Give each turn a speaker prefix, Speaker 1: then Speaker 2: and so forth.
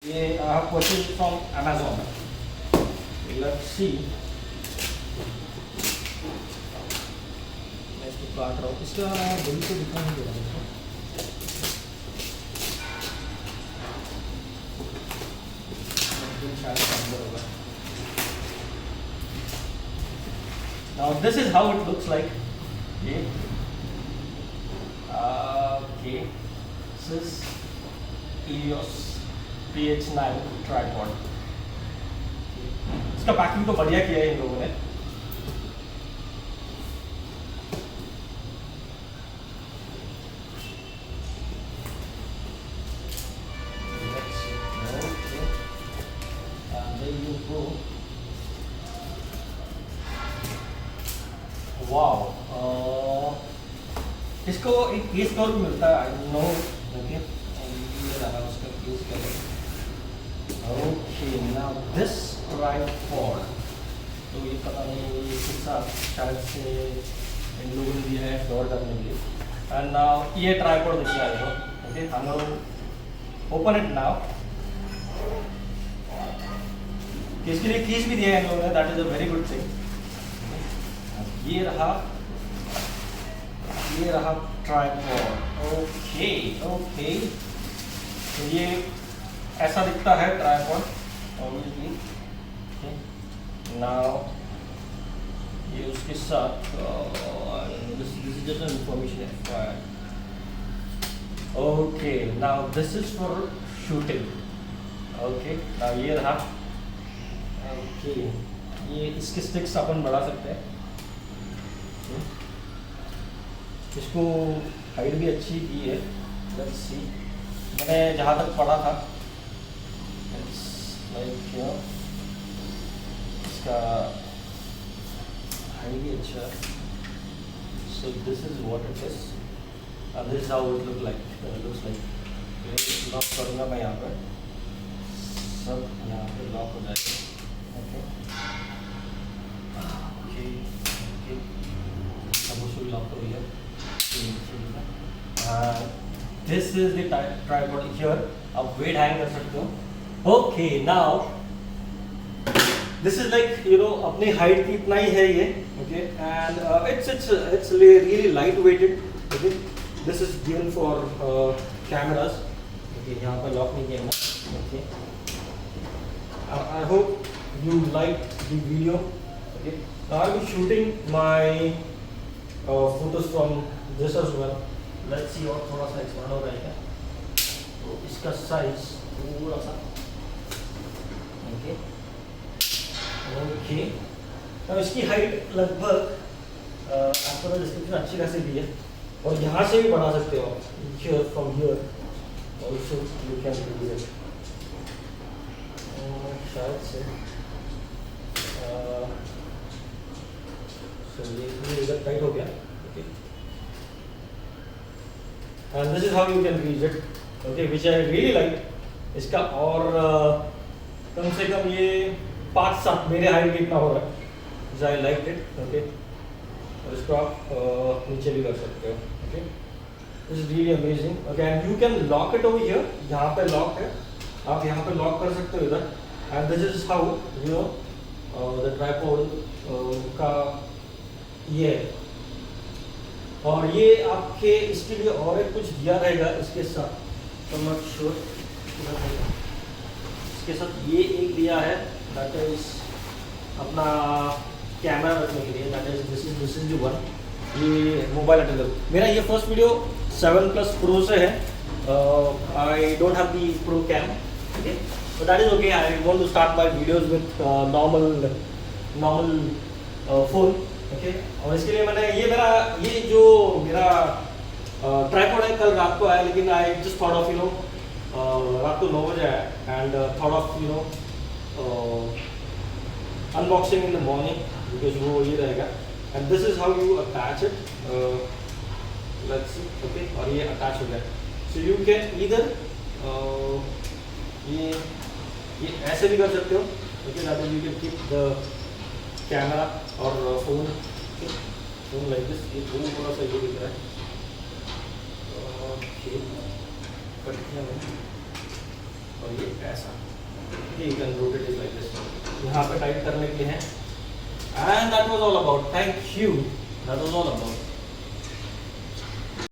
Speaker 1: ये I have purchased from Amazon. Let's see. मैं इसको काट रहा हूँ, इसका बिल तो दिखा नहीं दे रहा है। बिल शायद अंदर होगा। Now this is how it looks like. Okay. Okay. This is Eloise PH9 tripod. इसका पैकिंग तो बढ़िया किया है इन लोगों ने। वाओ, इसको एक केस कवर भी मिलता है, आई डोंट नो। ओके, ये रहा उसका case cover. Okay, now this tripod, तो ये पता नहीं इसके साथ शायद से इन लोगों ने दिया है फ्लोर करने के लिए। एंड नाउ ये ट्राइपॉड देखिए आ रहा है। ओके, हम लोग ओपन इट नाउ। इसके लिए कीज भी दिया है इन लोगों ने, that is a very good thing. ये रहा ट्राइपॉड। ओके ओके, तो ये ऐसा दिखता है ट्राइपॉड ऑब्वियसली। नाउ ये उसके साथ this is just an information. Okay, now this is for shooting. Okay, now ये रहा। ओके, ये इसके स्टिक्स अपन बढ़ा सकते हैं। इसको हाइट भी अच्छी की है। लेट्स सी, मैंने जहाँ तक पढ़ा था लाइक इसका हाइट भी अच्छा है। So this is what it is and this is how it looks like. Lock करूँगा मैं यहाँ पर, सब यहाँ पे लॉक हो जाएगा। ओके ओके ओके, सब उसको लॉक हो गया। This is the tripod. Here आप वेट हैंग कर सकते हो। Okay, now this is like you know अपनी हाइट की इतना ही है ये। Okay, and it's really light weighted. Okay, this is given for cameras. Okay, यहाँ पर लॉक नहीं किया है। Okay, I hope you like the video. Okay, now I am shooting my photos from this as well. Let's see, और थोड़ा सा expand हो रहेगा तो इसका साइज थोड़ा सा। ओके ओके, तो इसकी हाइट लगभग आपको डिस्क्रिप्शन अच्छी खासी दी है, और यहाँ से भी बढ़ा सकते हो आप। Here from here also you can do it. शायद से ये इधर टाइट हो गया। Okay, and this is how you can reach it. Okay, which I really like. इसका और कम से कम ये 5-7 मेरे हाइट कितना हो रहा है, विच आई लाइक इट। ओके, और इसको आप नीचे भी कर सकते हो। Okay, this is really amazing. Okay, and you can lock it over here. यहाँ पे लॉक है, आप यहाँ पे लॉक कर सकते हो इधर। And this is how you know the tripod का ये है। और ये आपके इसके लिए और एक कुछ दिया रहेगा इसके साथ, तो नॉट श्योर। इसके साथ ये एक दिया है, दैट इज अपना कैमरा रखने के लिए। That is this is the one. ये मोबाइल अटेंडर। मेरा ये फर्स्ट वीडियो 7+ प्रो से है। I don't have the pro cam. Okay, but that is okay. I want to start my videos with normal phone. Okay, और इसके लिए मैंने ये जो मेरा ट्राइपॉड है कल रात को आया, लेकिन I just thought of you know रात को 9 बजे आया, and thought of you know unboxing in the morning, because वो ये रहेगा। And this is how you attach it. Let's see. Okay, और ये अटैच हो गया। सो यू कैन ईदर ये ऐसे भी कर सकते हो। Okay, that is you can keep the camera और फोन लाइक दिस। ये थोड़ा सा ये दिख रहा है। ओके, और ये ऐसा, you can rotate it like this, यहाँ पे टाइट करने के लिए है। And that was all about, thank you, that was all about.